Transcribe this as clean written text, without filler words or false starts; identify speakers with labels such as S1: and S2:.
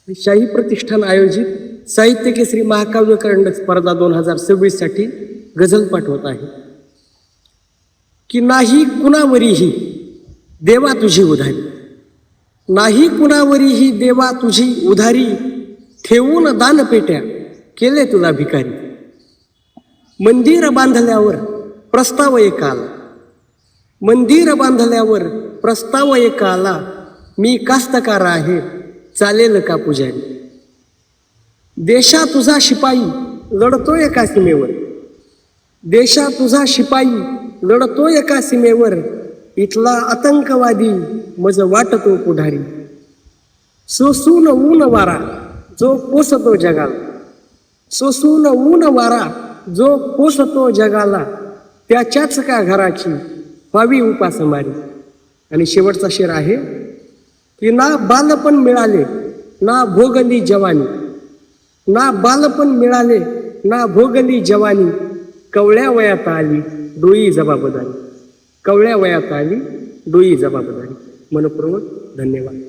S1: शाही प्रतिष्ठान आयोजित साहित्य केसरी महाकाव्य करंडक स्पर्धा 2026 साठी गझल पाठवत आहे की नाही कुणावरीही देवा तुझी उधारी, नाही कुणावरीही देवा तुझी उधारी, ठेवून दानपेट्या केले तुला भिकारी. मंदिर बांधल्यावर प्रस्ताव एक आला, मंदिर बांधल्यावर प्रस्ताव एक आला, मी कास्तकार आहे चालेल का पुजारी. देशा तुझा शिपाई लढतोय एका सीमेवर, देशा तुझा शिपाई लढतोय एका सीमेवर, इथला आतंकवादी मज वाटतो पुढारी. सोसून ऊन वारा जो पोसतो जगाला, सोसून ऊन वारा जो पोसतो जगाला, त्याच्याच का घराची व्हावी उपासमारी. आणि शेवटचा शेर आहे की ना बालपण मिळाले ना भोगली जवानी, ना बालपण मिळाले ना भोगली जवानी, कवळ्या वयात आली डोई जबाबदारी, कवळ्या वयात आली डोई जबाबदारी. मनपूर्वक धन्यवाद.